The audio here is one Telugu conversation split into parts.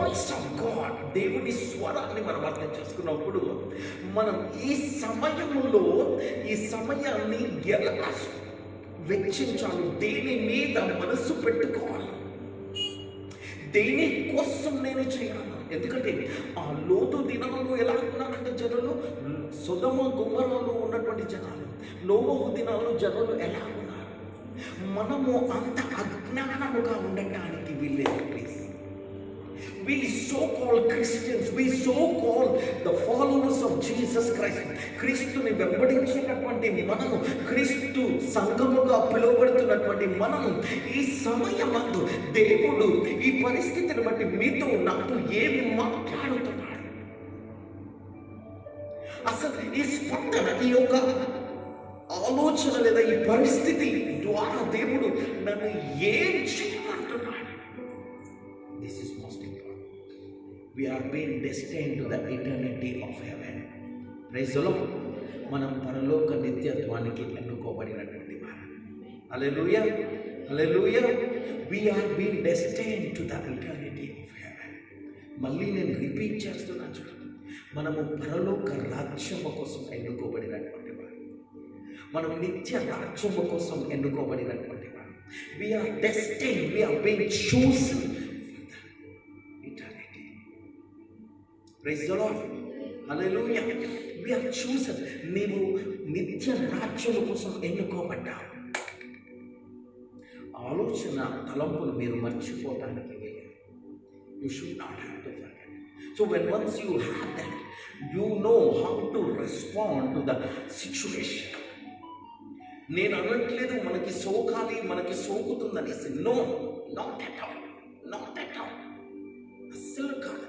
వాయిస్ ఆఫ్ గాడ్, దేవుని స్వరాన్ని మనం అర్థం చేసుకున్నప్పుడు మనం ఈ సమయంలో ఈ సమయాన్ని ఎలా వెచ్చించాలి, దేని మీద మనసు పెట్టుకోవాలి, దేని కోసం నేను చేయాలి. ఎందుకంటే ఆ లోతు దినాల్లో ఎలా ఉన్నారంటే జనులు, సొదొమ గొమొర్రాలో ఉన్నటువంటి జనాలు, నోవహు దినాల్లో జనులు ఎలా ఉన్నారు. మనము అంత అజ్ఞానముగా ఉండటానికి వీల్లేదు. Please, we so-called Christians, we so-called the followers of Jesus Christ, క్రీస్తుని వెంబడించినటువంటి మనము, క్రీస్తు సంఘముగా పిలువబడుతున్నటువంటి మనము, ఈ సమయమందు దేవుడు ఈ పరిస్థితిని బట్టి మీతో నాతో ఏమి మాట్లాడుతున్నాడు, అసలు ఈ స్పందన, ఈ యొక్క ఆలోచన లేదా ఈ పరిస్థితి ద్వారా దేవుడు నన్ను ఏం చేయమంటున్నాడు. This is most important. We are being destined to the eternity of heaven. Praise the Lord. మనం పరలోక నిత్యత్వానికి ఎన్నుకోబడినటువంటి వారు. Hallelujah. Hallelujah. We are being destined to the eternity of heaven. మళ్ళీ నేను రిపీట్ చేస్తున్నాను చూడండి. మనము పరలోక రాజ్యము కోసం ఎన్నుకోబడినటువంటి వారు. మనం నిత్య రాజ్యము కోసం ఎన్నుకోబడినటువంటి వారు. We are destined. We are being chosen. Praise the Lord. Hallelujah. We are chosen. నీవు నిత్య రాజ్యము కోసం ఎన్నుకోబడ్డావు. ఆలోచన తలంపులు మీరు మర్చిపోవడానికి వేయాలి. You should not have to forget. So when once you have that, you know how to respond to the situation. నేను అనట్లేదు మనకి సోకాలి, మనకి సోకుతుందనేసి. No, not at all, not at all. అస్సలు కాదు,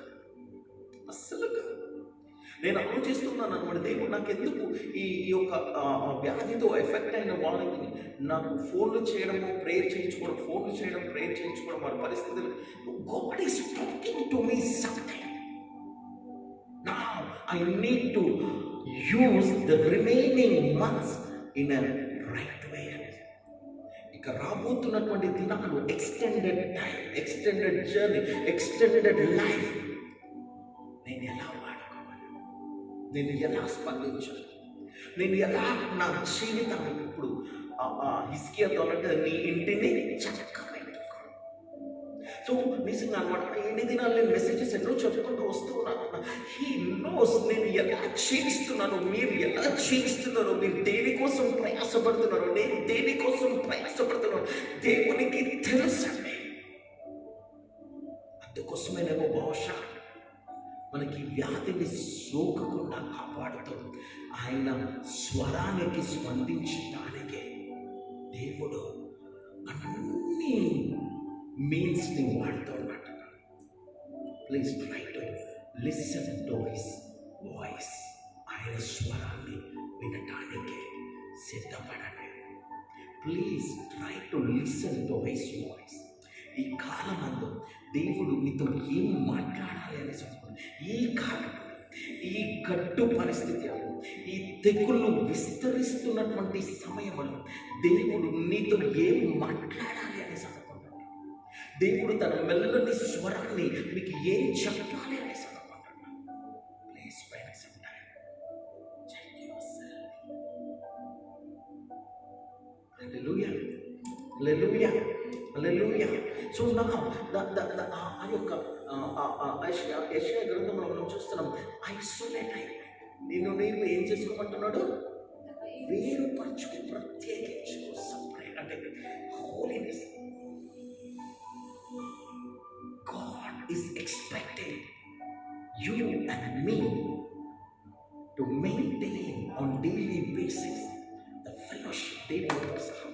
అస్సలు కాదు. నేను ఆలోచిస్తున్నాను అనమాట, దేవుడు నాకెందుకు ఈ యొక్క వ్యాధితో ఎఫెక్ట్ అయిన వాళ్ళకి నాకు ఫోన్లు చేయడము, ప్రేయర్ చేయించుకోవడం, ఫోన్లు చేయడం, ప్రేయర్ చేయించుకోవడం, వారి పరిస్థితులు. God is talking to me something. Now I need to use the remaining months in a right way. ఇక రాబోతున్నటువంటి దినాలు, extended time, extended journey, extended life నేను ఎలా వాడుకోవాలి, నేను ఎలా స్పందించాలి, నేను ఎలా నా జీవితాన్ని ఇప్పుడు హిజ్కియాతో అంటే నీ ఇంటిని చక్కగా పెట్టుకో. సో నిజంగా అనమాట, ఎన్ని దినాలు నేను మెసేజెస్ ఎన్నో చెప్పుకుంటూ వస్తూ ఉన్నాను. హీ నోస్ నేను ఎలా జీవిస్తున్నాను, మీరు ఎలా జీవిస్తున్నారో, మీరు దేనికోసం ప్రయాసపడుతున్నారో, నేను దేనికోసం ప్రయాసపడుతున్నాను దేవునికి తెలుసండి. అందుకోసమేనేమో బహుశా మనకి వ్యాధిని సోకకుండా కాపాడుతూ ఆయన స్వరానికి స్పందించడానికే దేవుడు అన్ని మీన్స్ని వాడుతూ ఉన్నట్టు. Please try to listen to his voice. ఆయన స్వరాన్ని వినటానికే సిద్ధపడండి. Please try to listen to his voice. ఈ కాలమందు దేవుడు మీతో ఏం మాట్లాడాలి అని చెప్పండి. ఈ కాలం, ఈ గడ్డు పరిస్థితి, ఈ తెగుళ్ళు విస్తరిస్తున్నటువంటి సమయంలో దేవుడు నీతో ఏం మాట్లాడాలి అని చదువుకుంటాడు. దేవుడు తన మెల్లని స్వరాన్ని మీకు ఏం చెప్పాలి అని చదువుకుంటాడు. Please spend some time. Check yourself. Hallelujah, hallelujah, hallelujah. So నా ఆ యొక్క యెషయా గ్రంథంలో మనం చూస్తున్నాం, ఐసోలేట్ అయిపోయి నిన్ను నీవు ఏం చేసుకోమంటున్నాడు, వేరుపరచుకు, ప్రత్యేకించుకో, సపరేట్ అంటే holiness. God is expecting you and me to maintain on daily basis the fellowship, దేవునితో సహవాసం.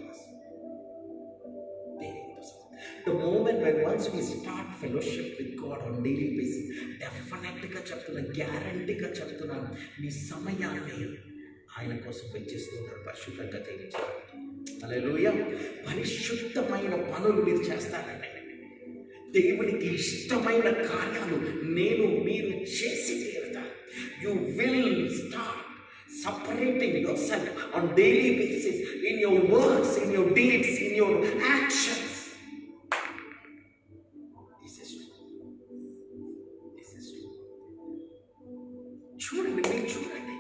The moment when once we start fellowship with God on daily basis, డెఫినెట్గా చెప్తున్నా, గ్యారంటీగా చెప్తున్నాను, మీ సమయాన్ని ఆయన కోసం వెచ్చిస్తున్నారు పరిశుద్ధంగా జీవించడానికి. హల్లెలూయా. పరిశుద్ధమైన పనులు మీరు చేస్తారండి. దేవునికి ఇష్టమైన కార్యాలు మీరు చేసి తీరుతారు. You will start separating yourself on daily basis in your works, in your deeds, in your actions. చూడండి, మీరు చూడండి,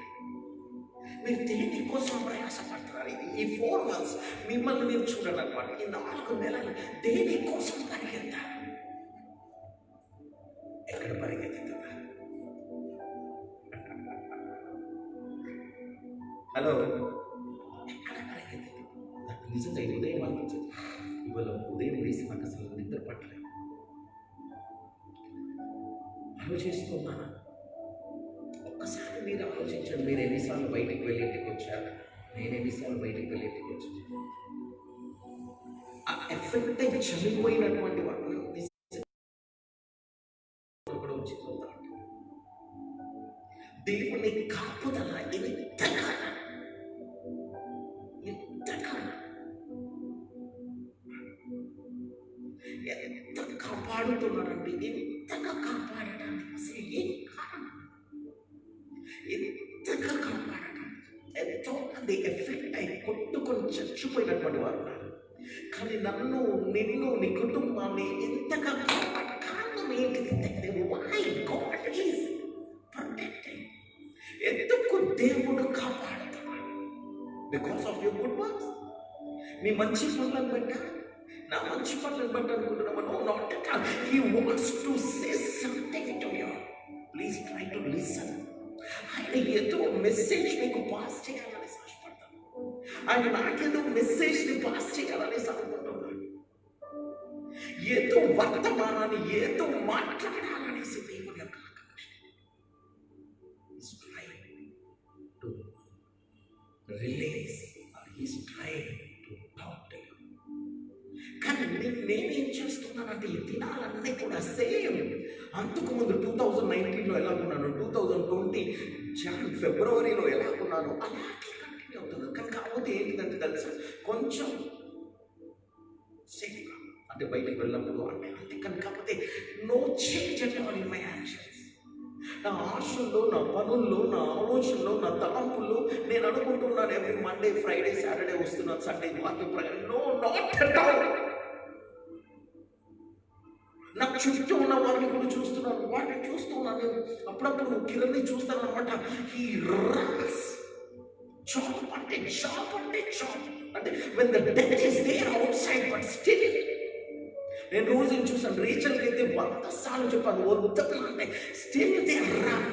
మీరు దేని కోసం ప్రయాసపడుతున్నారు? ఈ 4 months మిమ్మల్ని మీరు చూడండి అనమాట. ఈ 4 నెలలు దేని కోసం పరిగెత్తారు? ఎక్కడ పరిగెత్తుతున్నారు? హలో, ఎక్కడ పరిగెత్తుతున్నారు? నాకు నిజంగా ఈ ఉదయం అనిపించింది, ఇవాళ ఉదయం వేసి నాకు అసలు నిద్ర పట్టలేదు. ఆలోచిస్తున్నాను. ఒక్కసారి మీరు ఆలోచించండి, మీరు ఎన్నిసార్లు బయటికి వెళ్ళి ఇంటికి వచ్చారు? నేను ఎన్నిసార్లు బయటికి వెళ్ళి ఇంటికి వచ్చాను? ఆ ఎఫెక్ట్ చనిపోయినటువంటి వాళ్ళు కూడా వచ్చిపోతా ఉంటారు. దేవుని కాపుదల ఎంతగా ఎంత కాపాడుతున్నాడంటే, ఎంతగా కాపాడటానికి అసలు ఏం కారణం? ఎంతగా కాపాడటానికి ఎంతో మంది ఎఫెక్ట్ అయి కొట్టుకొని చచ్చిపోయినటువంటి వారు ఉన్నారు. కానీ నన్ను, నిన్ను, నీ కుటుంబాన్ని ఎంతగా కాపాడ కారణం ఏంటిది? Why God is protecting. ఎందుకు దేవుడు కాపాడుతున్నాడు? Because of your good works. మీ మంచి పనులను బట్టా, నా మంచి పనులను బట్టి అనుకుంటున్నాము? No, not at all. He wants to say something to you. Please try to listen. ఆయన ఏదో మెసేజ్ మీకు పాస్ చేయాలని ఆశపడతాను. ఆయన నాకేదో మెసేజ్ని పాస్ చేయాలని అనుకుంటున్నాడు. ఏదో వర్తమానాన్ని ఏదో మాట్లాడాలనేసి దేవుని యొక్క release. Is trying to talk to you. కానీ నేనేం చేస్తున్నానంటే ఈ దినాలన్నీ కూడా సేమ్. అంతకుముందు 2019లో ఎలా ఉన్నాను, 2020 ఫిబ్రవరిలో ఎలా ఉన్నాను, అలాగే కంటిన్యూ అవుతున్నాను. కానీ కాకపోతే ఏంటిదంటే తెలుసా, కొంచెం సేఫ్గా అంటే బయటికి వెళ్ళినప్పుడు అంటే అంతే. కానీ కాకపోతే no change at all in my actions. నా ఆశల్లో, నా పనుల్లో, నా ఆలోచనలో, నా తలంపుల్లో నేను అనుకుంటున్నాను ఎవ్రీ మండే, ఫ్రైడే, సాటర్డే వస్తున్నాను, సండే వాక్యం ప్రకారం. No, not at all. నాకు చుట్టూ ఉన్న వారిని కూడా చూస్తున్నాను, వాటిని చూస్తున్నాను. నేను అప్పుడప్పుడు కిరణ్ని చూస్తాను అనమాట. He runs. జాబ్ అంటే జాబ్ అంటే జాబ్ అంటే when the death is there outside but still. నేను రోజు ఏం చూసాను, రేచల్కి అయితే 100 సార్లు చెప్పాను వద్దు అంటే still they run.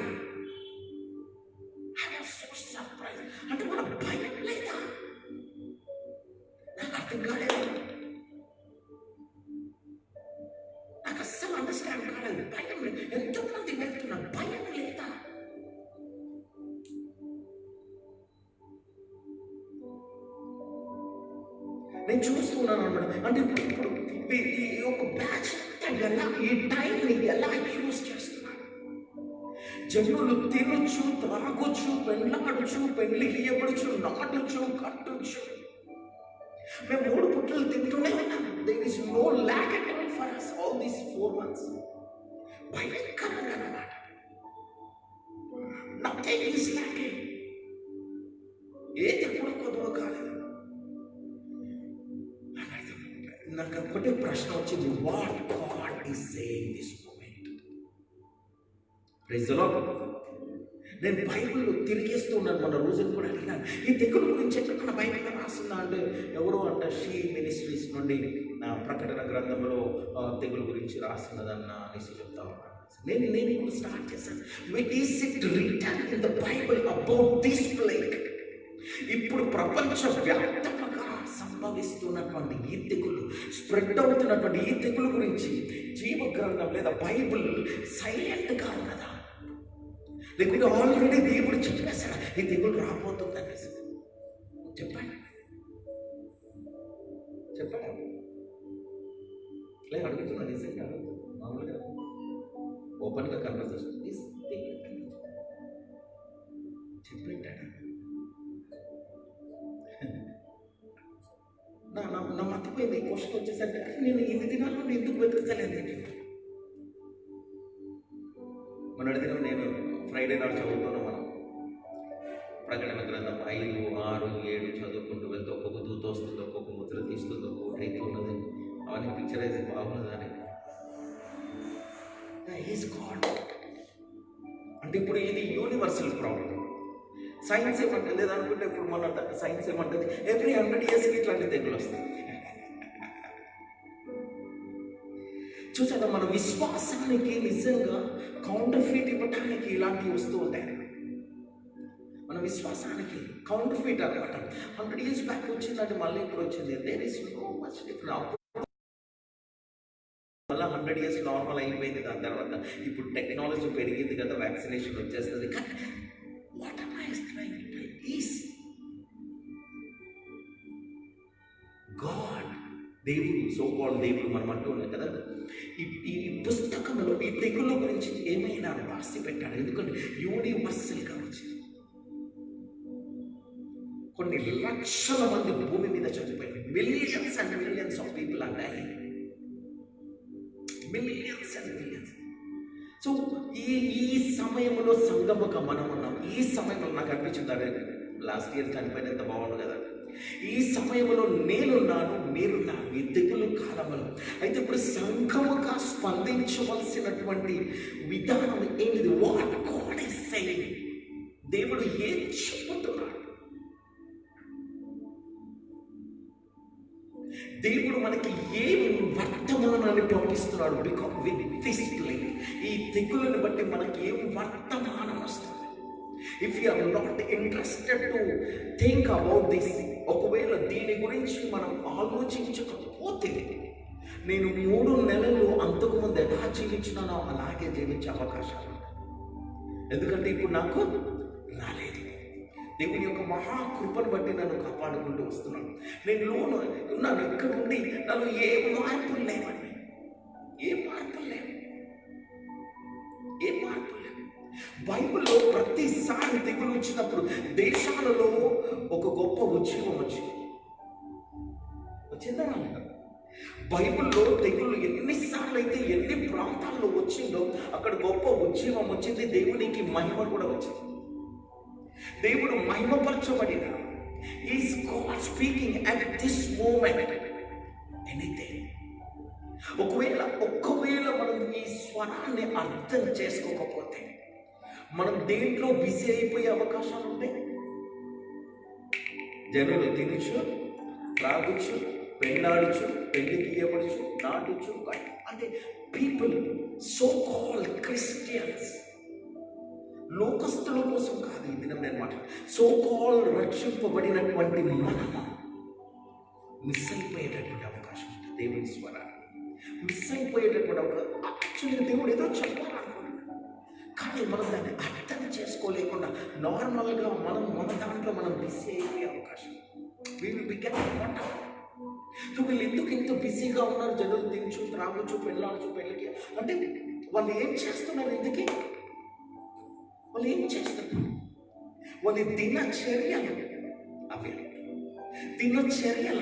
I was so surprise. అంటే మన భయం లేదా? నాకు అర్థం కాలేదు. నాకు అస్సలు అండర్స్టాండ్ కాలేదు. భయం ఎంతో మంది వెళ్తున్నారు, భయం లేదా? నేను చూస్తున్నాను అన్నమాట. అంటే ఇప్పుడు ఈ యొక్క బ్యాచ్ ఎలా ఈ టైంని ఎలా యూజ్ చేస్తున్నారు? జనులు తినొచ్చు, త్రాగొచ్చు, పెళ్ళాడచ్చు, పెళ్లికి ఇవ్వడచ్చు, నాటొచ్చు, కట్టొచ్చు. మేము 3 పుట్టలు తింటూనే ఉన్నాం. There is no lack at all for us all these 4 months. భయంకరంగా అన్నమాట. Nothing is lacking. ఏది కూడా కొద్దువ కాలేదు. నాకు ఒకటే ప్రశ్న వచ్చింది, what God is saying this moment? Praise the Lord. నేను బైబిల్లో తిరిగేస్తూ ఉన్నాను. మన రోజులు కూడా అడిగినాను, ఈ తెగులు గురించి ఎక్కడ బైబిల్లో రాస్తుందా అంటే ఎవరో అంట షీ మినిస్ట్రీస్ నుండి నా ప్రకటన గ్రంథంలో తెగులు గురించి రాస్తున్నదన్న అనేసి చెప్తా ఉన్నాను. నేను ఇప్పుడు స్టార్ట్ చేశాను. Is it return in the Bible about this plague? ఇప్పుడు ప్రపంచ వ్యాప్తంగా సంభవిస్తున్నటువంటి ఈ తెగులు, స్ప్రెడ్ అవుతున్నటువంటి ఈ తెగులు గురించి జీవ గ్రంథం లేదా బైబిల్ సైలెంట్గా ఉన్నదా? లేకుంటే ఆల్రెడీ దేవుడు చెప్పేశాడు ఈ తెగులు రాబోతుంది అనేసి? చెప్పండి, చెప్పండి. లేదు అడుగుతున్నా, నిజంగా అడుగుతున్నా, మామూలుగా ఓపెన్గా కన్వర్సేషన్ చెప్పేటాడు. నా మతిపోయింది. క్వశ్చన్ వచ్చేసరికి నేను ఇన్ని దినాల్లో ఎందుకు వెతుకుతలేదు? మొన్నటి దినం నేను ఫ్రైడే నాడు చదువుతున్నాను. మనం ప్రకటన గ్రంథం 5, 6, 7 చదువుకుంటూ వెళ్తే ఒక్కొక్క దూత వస్తుంది, ఒక్కొక్క ముద్ర తీస్తుంది, ఒక్కొక్కటి అయితే ఉన్నది. అవన్నీ పిక్చరైజ్ బాగున్నదని. ఈజ్ గాడ్ అంటే ఇప్పుడు ఇది యూనివర్సల్ ప్రాబ్లం. సైన్స్ ఏమంటుంది లేదనుకుంటే ఇప్పుడు మన సైన్స్ ఏమంటుంది ఎవ్రీ 100 yearsకి ఇట్లాంటి తెగులు వస్తాయి. చూసారా, మన విశ్వాసానికి నిజంగా కౌంటర్ఫీట్ ఇవ్వటానికి ఇలాంటివి వస్తూ ఉంటాయి. మన విశ్వాసానికి కౌంటర్ఫీట్ అనమాట. 100 years బ్యాక్ వచ్చిందంటే మళ్ళీ ఇప్పుడు వచ్చింది. There is no much different. మళ్ళీ 100 years నార్మల్ అయిపోయింది. దాని తర్వాత ఇప్పుడు టెక్నాలజీ పెరిగింది కదా, వ్యాక్సినేషన్ వచ్చేస్తుంది. కానీ what am I trying to tell is God, దేవుడు, సో కాల్డ్ దేవుడు మనం అంటూ ఉన్నాం కదా. ఈ పుస్తకంలో ఈ తెగుళ్ళ గురించి ఏమైనా రాసి పెట్టాడు. ఎందుకంటే యూనివర్సల్గా వచ్చింది. కొన్ని లక్షల మంది భూమి మీద చనిపోయారు. Millions and millions of people are dying. Millions and millions. So ఈ సమయంలో సంగమగా మనం ఉన్నాం. ఈ సమయంలో నాకు అనిపించింది, లాస్ట్ ఇయర్ చనిపోయిన ఎంత బాగుండు కదా. ఈ సమయంలో నేనున్నాను, మీరున్నాను ఈ తెగులు కాలంలో. అయితే ఇప్పుడు సంఘముగా స్పందించవలసినటువంటి విధానం ఏంటిది? What God is saying. దేవుడు ఏం చెప్పుతున్నాడు? దేవుడు మనకి ఏం వర్తమానాన్ని పంపిస్తున్నాడు? బికాజ్ విత్ దిస్ ప్లేగ్, ఈ తెగులను బట్టి మనకి ఏం వర్తమానం వస్తుంది? If you are not interested to think about this, ఒకవేళ దీని గురించి మనం ఆలోచించకపోతే, నేను 3 నెలలు అంతకుముందు ఎలా జీవించినానో అలాగే జీవించే అవకాశాలు ఉన్నాయి. ఎందుకంటే ఇప్పుడు నాకు రాలేదు. దేవుని యొక్క మహాకృపను బట్టి నన్ను కాపాడుకుంటూ వస్తున్నాను. నేను లోను ఉన్నాను, ఇక్కడ ఉండి నన్ను ఏ మార్పులు లేవండి, ఏ మార్పులు లేవు, ఏ మార్పులు లేవు. బైబిల్లో ప్రతిసారి తెగులు వచ్చినప్పుడు దేశాలలో ఒక గొప్ప ఉద్యమం వచ్చిందా? బైబిల్లో తెగులు ఎన్నిసార్లు అయితే ఎన్ని ప్రాంతాల్లో వచ్చిందో అక్కడ గొప్ప ఉద్యమం వచ్చింది. దేవునికి మహిమ కూడా వచ్చింది. దేవుడు మహిమపరచబడిన is God speaking at this moment anything. ఒక్కవేళ మనం ఈ స్వరాన్ని అర్థం చేసుకోకపోతే మనం దేంట్లో బిజీ అయిపోయే అవకాశాలు ఉంటాయి. జనులు తినచ్చు, త్రాగొచ్చు, పెళ్ళాడచ్చు, పెళ్లికి ఇవ్వబడచ్చు, నాటచ్చు. అంటే పీపుల్, సో కాల్డ్ క్రిస్టియన్స్, లోకస్తుల కోసం కాదు ఈ దినం నేను మాట. సో కాల్డ్ రక్షింపబడినటువంటి మనము మిస్ అయిపోయేటటువంటి అవకాశం ఉంటుంది. దేవుని స్వరాన్ని మిస్ అయిపోయేటటువంటి అవకాశం. యాక్చువల్గా దేవుడు ఏదో చెప్పాలనుకుంటున్నాడు, కానీ మనం దాన్ని అర్థం చేసుకోలేకుండా నార్మల్గా మన దాంట్లో మనం మిస్ అయిపోయే అవకాశం. సో వీళ్ళు ఎందుకు ఇంత బిజీగా ఉన్నారు? జనులు తినచ్చు, త్రాగొచ్చు, పెళ్ళాడచ్చు, పెళ్ళికి అంటే వాళ్ళు ఏం చేస్తున్నారు? ఎందుకే వాళ్ళు ఏం చేస్తున్నారు? వాళ్ళ దినచర్యలు అవి, దినచర్యలు.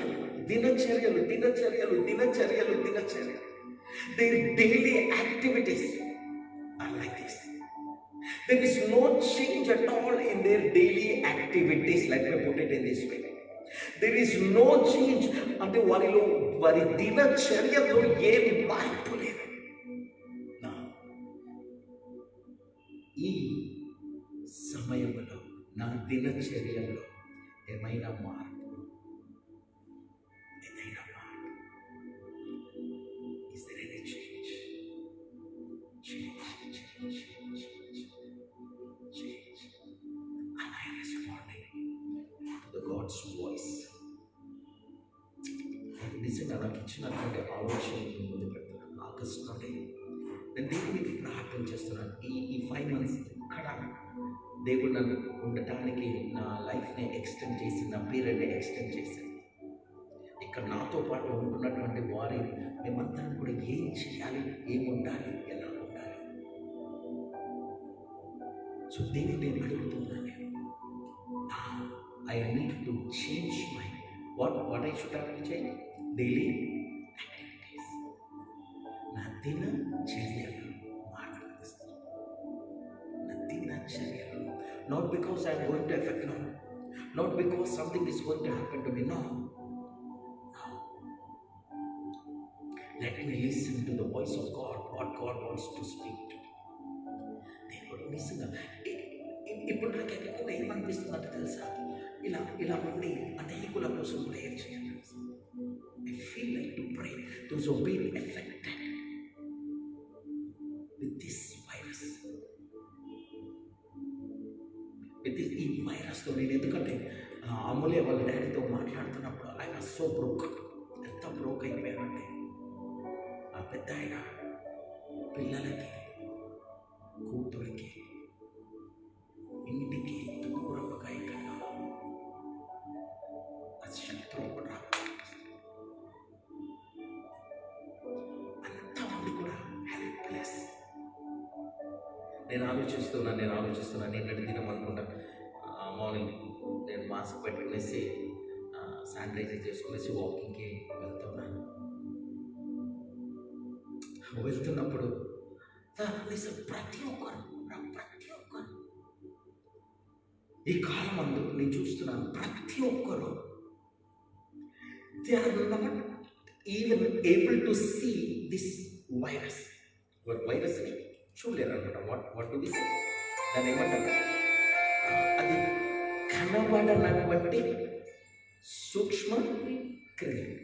Their daily activities are like this. There is no change at all in their daily activities. Let me put it in this way. There is no change అంటే వారి దినచర్యలో ఏ మార్పు లేదు. ఈ సమయంలో నా దినచర్యలో ఏమైనా మార్పు, is there any change? Am I responding to the God's voice? నిజంగా నాకు ఇచ్చినటువంటి ఆలోచన ముందు పెడుతున్నాను. ఆగస్టు నుండి నేను దేవునికి ప్రార్థన చేస్తున్నాను. ఈ 5 months ఇక్కడ దేవుడు నన్ను ఉండటానికి, నా లైఫ్ని ఎక్స్టెండ్ చేసి, నా పీరియడ్ని ఎక్స్టెండ్ చేశాను. ఇక్కడ నాతో పాటు ఉంటున్నటువంటి వారి మేమందరం కూడా ఏం చేయాలి, ఏం ఉండాలి, ఎలా ఉండాలి. సో దేవుడు నేను అడుగుతున్నాను, I need to change my what I should have to change daily activities. నా దినచర్యలు మార్పు, నా దినచర్యలు. Not because I am going to affect, no. Not because something is going to happen to me, no. Let me listen to the voice of God, what God wants to speak to me. దేవుడు నిజంగా ఇప్పుడు నాకు ఎక్కువగా ఏమనిపిస్తుందంటే తెలుసా, ఇలా ఉండి అనేకుల కోసం ప్రేయర్ చేయాలి. I feel like to pray those who been affected with this virus. ఈ వైరస్తో నేను ఎందుకంటే అమూల్య వాళ్ళ డాడీతో మాట్లాడుతున్నప్పుడు ఐ వాజ్ సో బ్రోక్. ఎంత బ్రోక్ అయిపోయానంటే, ఆ పెద్ద ఆయన పిల్లలకి, కూతురికి, ఇంటికి దూరముగా కన్నా శత్రువు కూడా అంతమంది కూడా హెల్ప్లెస్. నేను ఆలోచిస్తున్నాను ఏంటంటే దినం అనుకుంటాను. మార్నింగ్ నేను మాస్క్ పెట్టుకునేసి శానిటైజర్ చేసుకునేసి వాకింగ్కి వెళ్తున్నప్పుడు ప్రతి ఒక్కరు ఈ కాలం అందు నేను చూస్తున్నాను, ప్రతి ఒక్కరు they are not even able to see this వైరస్ని చూడలేరు అనమాట. వాట్ డు వి సే, దాన్ని ఏమంటారు, అది కనబడనటువంటి సూక్ష్మ క్రిమి,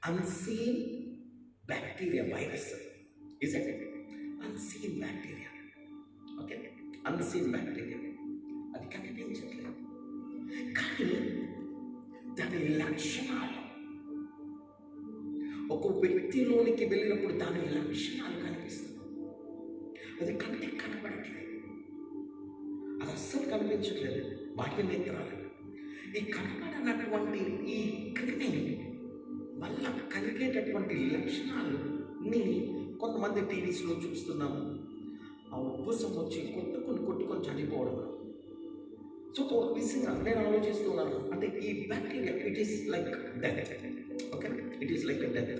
unseen bacteria virus. Is it unseen bacteria? Okay, unseen bacteria, అది కనిపించట్లేదు కానీ దాని లక్షణాలు ఒక వ్యక్తిలోనికి వెళ్ళినప్పుడు దాని లక్షణాలు కనిపిస్తుంది. అది కంటికి కనపడట్లేదు, అది అస్సలు కనిపించట్లేదు, బాహ్య నేత్రాలు. ఈ కనపడనటువంటి ఈ క్రిమి వల్ల కలిగేటటువంటి లక్షణాలని కొంతమంది టీవీస్లో చూస్తున్నాము. ఆ ఉబ్బసం వచ్చి కొట్టుకొని చనిపోవడం. సో ఒక విషయంగా నేను ఆలోచిస్తున్నాను, అంటే ఈ bacteria it is like death. Okay, it is like death.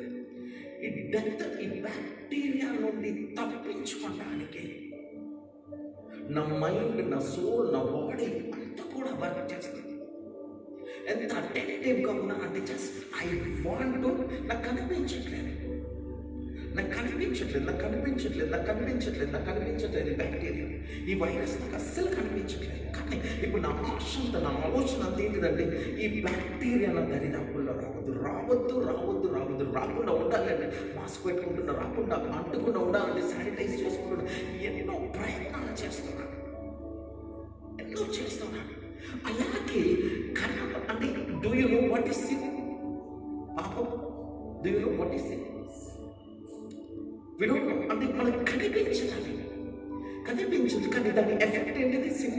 ఈ బ్యాక్టీరియా నుండి తప్పించుకోవడానికి నా మైండ్, నా సోల్, నా బాడీ అంతా కూడా వర్క్ చేస్తుంది. ఎంత అటెంటివ్గా ఉన్నానంటే జస్ట్ ఐ వాంట్ టు, నాకు కనిపించట్లేదు ఈ బ్యాక్టీరియా, ఈ వైరస్ నాకు అస్సలు కనిపించట్లేదు. కానీ ఇప్పుడు నా ఆలోచన అంత ఏంటిదంటే, ఈ బ్యాక్టీరియా నా దరిదాపుల్లో రాకుండా ఉండాలంటే మాస్క్ పెట్టుకుంటున్నా, రాకుండా అంటకుండా ఉండాలంటే శానిటైజ్ చేసుకుంటున్నా, ఎన్నో ప్రయత్నాలు చేస్తున్నాను. అలాగే అంటే do you know what is sin? పాపం, do you know what is sin? We don't know. అంటే మనకు కనిపించదు కానీ దాని ఎఫెక్ట్ ఏంటిది? సిన్.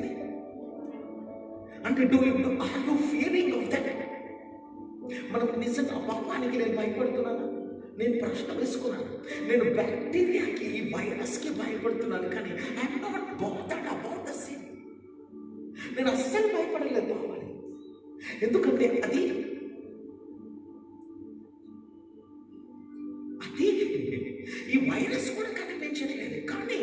అంటే are you fearing of that? మనం నిజంగా పాపానికి నేను భయపడుతున్నాను, నేను ప్రశ్న వేసుకున్నాను. నేను బ్యాక్టీరియాకి, ఈ వైరస్కి భయపడుతున్నాను కానీ I'm not bothered about the sin. నేను అస్సలు భయపడలేదు పాపానికి. ఎందుకంటే అది ఈ వైరస్ కూడా కనిపించట్లేదు కానీ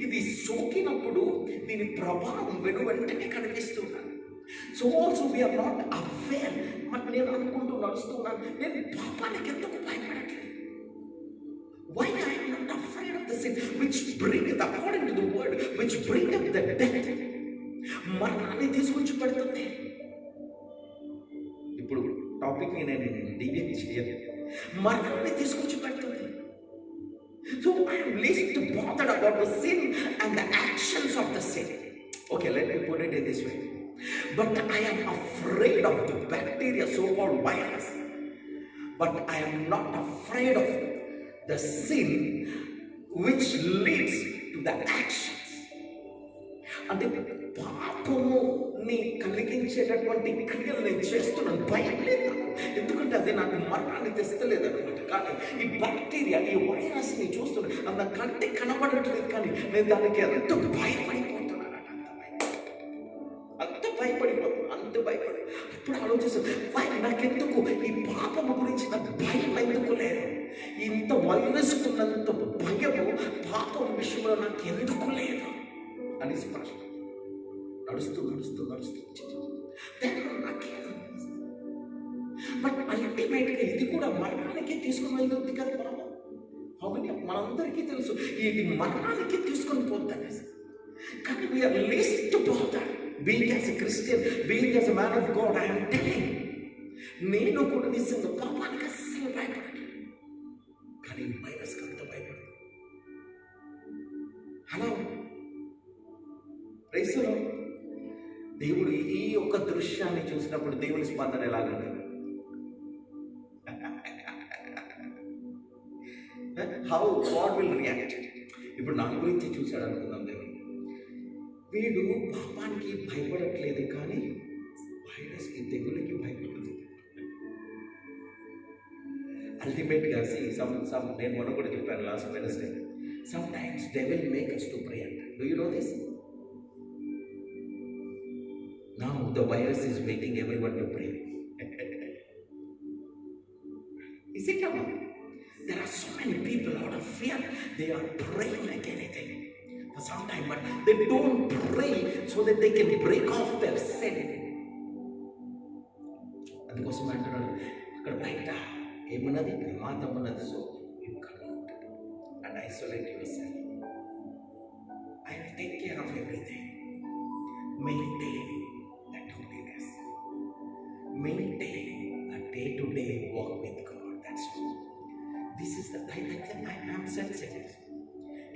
ఇది సోకినప్పుడు దీని ప్రభావం వెంటనే కనిపిస్తున్నాను. So also we are not aware. మరి నేను అనుకుంటూ నడుస్తున్నాను, నేను పాపానికి ఎందుకు భయపడట్లేదు? Why I am not afraid of the sin which bring according to the word which bring up the death. మరణాన్ని తీసుకొచ్చి పెడుతుంది. ఇప్పుడు టాపిక్ని నేను డివియేట్ చేయను, మరణాన్ని తీసుకొచ్చి పెడుతుంది. So I am least bothered about the sin and the actions of the sin. Okay, let me put it in this way. But I am afraid of the bacteria, so-called virus. But I am not afraid of the sin which leads to the actions. అంటే పాపముని కలిగించేటటువంటి క్రియలు నేను చేస్తున్నాను, భయం లేదు నాకు. ఎందుకంటే అది నాకు మరణాన్ని తెస్తలేదు అనమాట. కానీ ఈ బ్యాక్టీరియా, ఈ వైరస్ని చూస్తున్నాను, అది నా కంటికి కనబడట్లేదు కానీ నేను దానికి ఎంత భయపడిపోతున్నాను, అంత భయపడి ఇప్పుడు ఆలోచిస్తాను, నాకెందుకు ఈ పాపము గురించి నాకు భయం ఎందుకు లేదు? ఇంత వైరస్ ఉన్నంత భయము పాపం విషయంలో నాకు ఎందుకు లేదు అనేసి ప్రశ్న. నడుస్తూ బట్ అల్టిమేట్గా ఇది కూడా మరణానికి తీసుకుని వెళ్తుంది కదా పాపం. అవును, మనందరికీ తెలుసు ఇది మరణానికి తీసుకొని పోతుంది. are least bothered. Being as a Christian, being as a man of God, I am telling. నేను కూడా నిజంగా పాపానికి అస్సలు భయపడలేదు, కానీ వైరస్కి అంత భయపడదు. హలో ప్రైజ్లో దేవుడు ఈ యొక్క దృశ్యాన్ని చూసినప్పుడు దేవుని స్పందన ఎలాగుంటుంది? How God will react. ఇప్పుడు నా గురించి చూశాడు అనుకుందాం దేవుడు, వీడు పాపానికి భయపడట్లేదు కానీ వైరస్కి తెగులకి భయపడుతుంది. అల్టిమేట్గా సమ్ నేను మొన్న కూడా చెప్పాను last Wednesday, some times devil make us to pray. Do you know this? Now the virus is making everyone to pray. Is it or not? There are so many people out of fear, they are praying like anything for some time, but they don't pray so that they can break off their sin. అందుకోసం అంటున్నాడు అక్కడ బయట ఏమన్నది, ప్రమాదం ఉన్నది. So you come out and isolate your self. I will take care of everything. Maintain that holiness, maintain a day-to-day walk with God. That's all. This is the I am sensitive.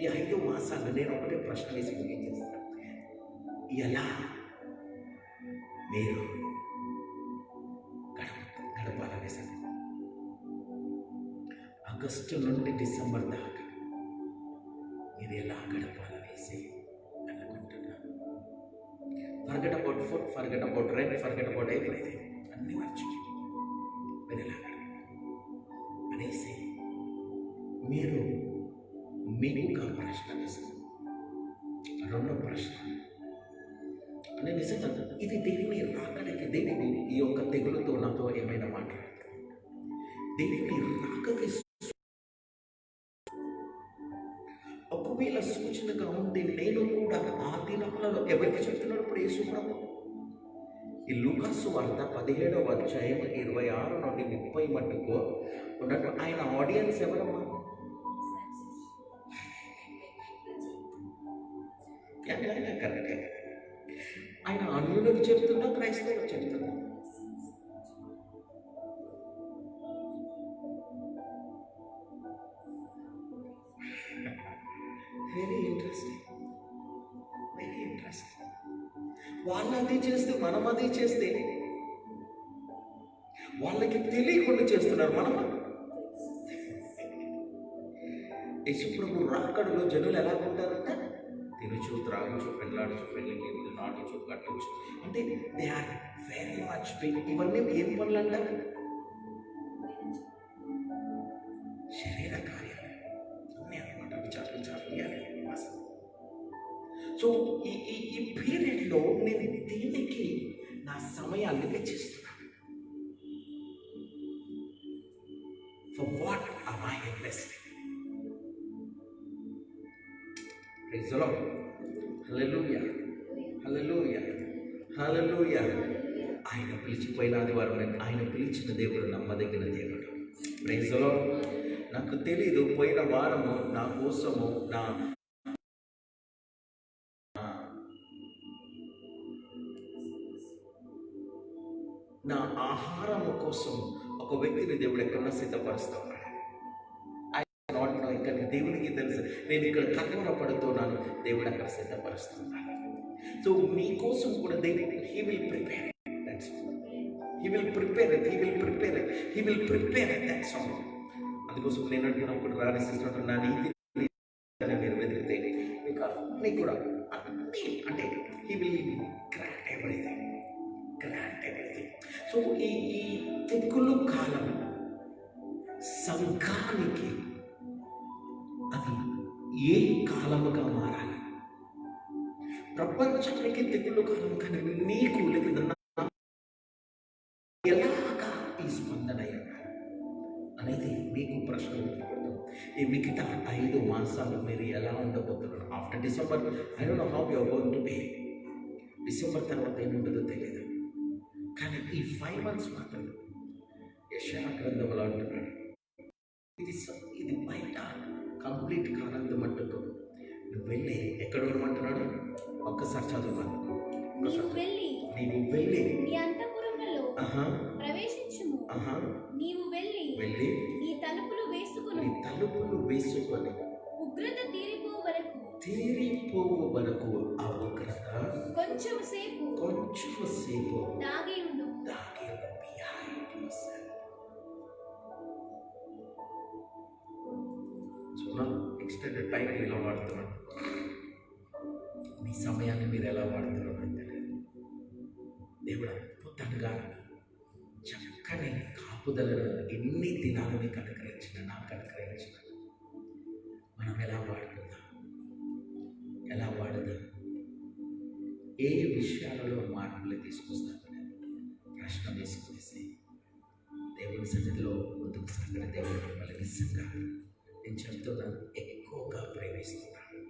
ఈ 5 మాసాలు నేను ఒకటే ప్రశ్న వేసి ముగించేస్తాను. ఎలా మీరు గడపాలనే సార్, ఆగస్టు నుండి డిసెంబర్ దాకా మీరు ఎలా గడపాలనేసి అనుకుంటున్నాను. Forget about food, forget about rent, forget about everything. అన్నీ మర్చిపోయి మీరు ఎలా అనేసి మీరు మీకు ప్రశ్న వేస్తారు. రెండో ప్రశ్న, నేను నిజంగా ఇది దేవుని రాకడికి, దేవుని ఈ యొక్క తెగులుతో నాతో ఏమైనా మాట్లాడుతాను. దేవుని రాకకి ఒకవేళ సూచనగా ఉంటే నేను కూడా ఆ దినాలలో ఎవరికి చెప్తున్నాడు? ఇప్పుడు యేసు ప్రభు ఈ లూకాసు వార్త 17వ అధ్యాయం 26 నుండి 30 మట్టుకు ఉన్నట్టు ఆయన ఆడియన్స్ ఎవరమ్మా? కరెక్టే. ఆయన అన్యులకు చెప్తున్నా, క్రైస్తవులకు చెప్తున్నా. Very interesting, very interesting. వాళ్ళు అది చేస్తే మనం అది చేస్తే వాళ్ళకి తెలియకుండా చేస్తున్నారు. మనం యేసుప్రభు రాకడలో జనులు ఎలా ఉంటారంట? తినచ్చు, త్రాగచ్చు, పెళ్ళాడచ్చు, పెళ్ళికి నాటచ్చు, కట్టచ్చు. అంటే they are very much big. ఇవన్నీ ఏం పనులు అంటారు? శరీర కార్యాలు అన్నీ అనమాట. విచారించాలి. సో ఈ పీరియడ్లో నేను దీనికి నా సమయాన్ని వెచ్చిస్తున్నాను. For what am I investing? Praise the Lord. Hallelujah, hallelujah, hallelujah. ఆయన పిలిచిపోయిన ఆదివారం, ఆయన పిలిచిన దేవుడు నమ్మదగిన దేవుడు. Praise the Lord. నాకు తెలీదు, పోయిన వారము నా కోసము నా ఆహారము కోసం ఒక వ్యక్తిని దేవుడు ఎక్కడన్నా సిద్ధపరుస్తున్నాడు. ఇక్కడ దేవునికి తెలుసు నేను ఇక్కడ కలవరపడుతున్నాను, దేవుడు అక్కడ సిద్ధపరుస్తున్నాడు. సో మీకోసం కూడా దేవుడు he will prepare. That's all. అందుకోసం నేను అంటున్నప్పుడు రాణిస్తున్నట్టు నా నీతి మీరు వెతికితే మీకు అన్నీ కూడా అన్నీ అంటే he will grant everything. So ఈ తెగులు కాలం సంఘానికి అది ఏ కాలముగా మారాలి? ప్రపంచానికి తెగులు కాలం, కానీ నీకు లేదా ఎలాగా ఈ స్పందన అనేది మీకు ప్రశ్న పెట్టుకోవడం. ఈ మిగతా 5 మాసాలు మీరు ఎలా ఉండబోతున్నారు? After December I don't know how you are going to be. December తర్వాత ఏముంటుందో తెలియదు, కానీ ఈ 5 మంత్స్ మాత్రం యెషయా గ్రంథంలో అంటున్నాడు, ఇది బయట కంప్లీట్ కానంత మట్టుకు నువ్వు వెళ్ళి ఎక్కడ ఉండమంటున్నాడు? ఒక్కసారి చదువుతాను. నీవు వెళ్ళి నీవు వెళ్ళి నీ అంతఃపురములలో ఆహా ప్రవేశించుము. ఆహా నీవు వెళ్ళి వెళ్ళి నీ తలుపులు వేసుకును. నీ తలుపులు వేసుకొని ఉగ్రత తీరిపోవు వరకు ఆ ఉగ్రత కొంచెం సేపు దాగి ఉండు. behind yourself. So extended time ఎలా వాడుతున్నాను, మీ సమయాన్ని మీరు ఎలా వాడుతున్నారో నాకు తెలియదు. దేవుడు అద్భుతంగా చక్కని కాపుదలను ఎన్ని దినాలు మీకు అనుగ్రహించిన, నాకు అనుగ్రహించిన, మనం ఎలా వాడుకుందాం, ఎలా వాడుదాం, ఏ విషయాలలో మార్పులు తీసుకొస్తామని ప్రశ్న వేసుకునేసి దేవుని సన్నిధిలో ముందుకు సాగిన దేవుడు మిమ్మల్ని నిజంగా నేను చెప్తున్నాను, ఎక్కువగా ప్రేమిస్తున్నాడు,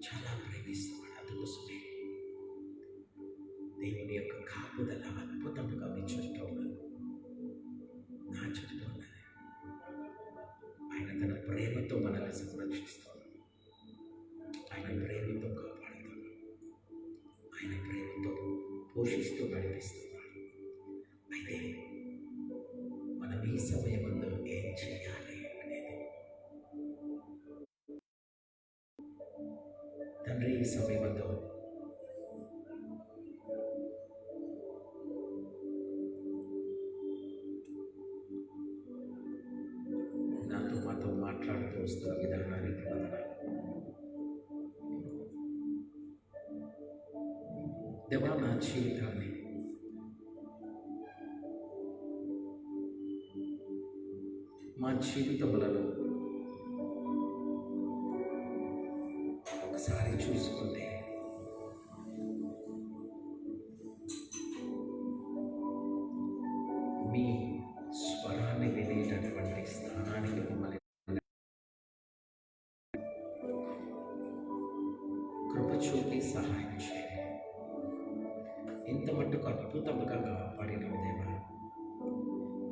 చాలా ప్రేమిస్తున్నాడు. అందుకోసమే దేవుని యొక్క కాపుదల అద్భుతంగా మీ చుట్టూ ఉన్నది, నా చుట్టూ ఉన్నది. ఆయన తన ప్రేమతో మనల్ని సంరక్షిస్తాడు, ఆయన ప్రేమతో కాపాడుతాడు, ఆయన ప్రేమతో పోషిస్తూ నడిపిస్తున్నాడు. అయితే మనం ఈ సమయంలో ఏం చేయాలి అనేది, తండ్రి ఈ సమయంలో మాతో మాట్లాడుతూ వస్తున్న విధానానికి వందనాలు. దేవా, నా జీవితాన్ని మా జీవితములను ఒకసారి చూసుకుంటే మీ స్వరాన్ని వినేటటువంటి స్థానానికి మమ్మల్ని కృప చూపి సహాయం చేయండి. ఇంత మట్టుకు అద్భుతంగా కాపాడిన దేవా,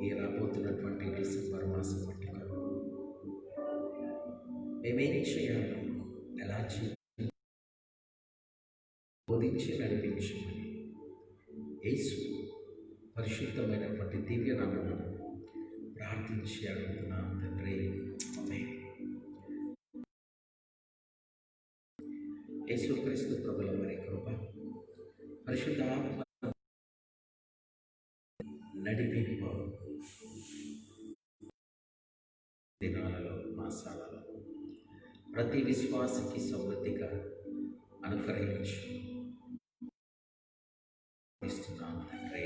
ఈ రాబోతున్నటువంటి డిసెంబర్ మాసం మట్టుకు మేమేం చేయాలో, ఎలా చేయాలో బోధించి నడిపించమని యేసు పరిశుద్ధమైనటువంటి దివ్యనామమున ప్రార్థించి అడుగుతున్నాం తండ్రి, ఆమేన్. యేసుక్రీస్తు ప్రభుల వారి కృప, పరిశుద్ధాత్మ నడిపింపు దినాలలో, మాసాలలో ప్రతి విశ్వాసకి సమృద్ధిగా అనుగ్రహించు ఇస్తున్నాం తండ్రి.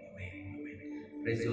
ఆమేన్. ఆమేన్. ప్రైజ్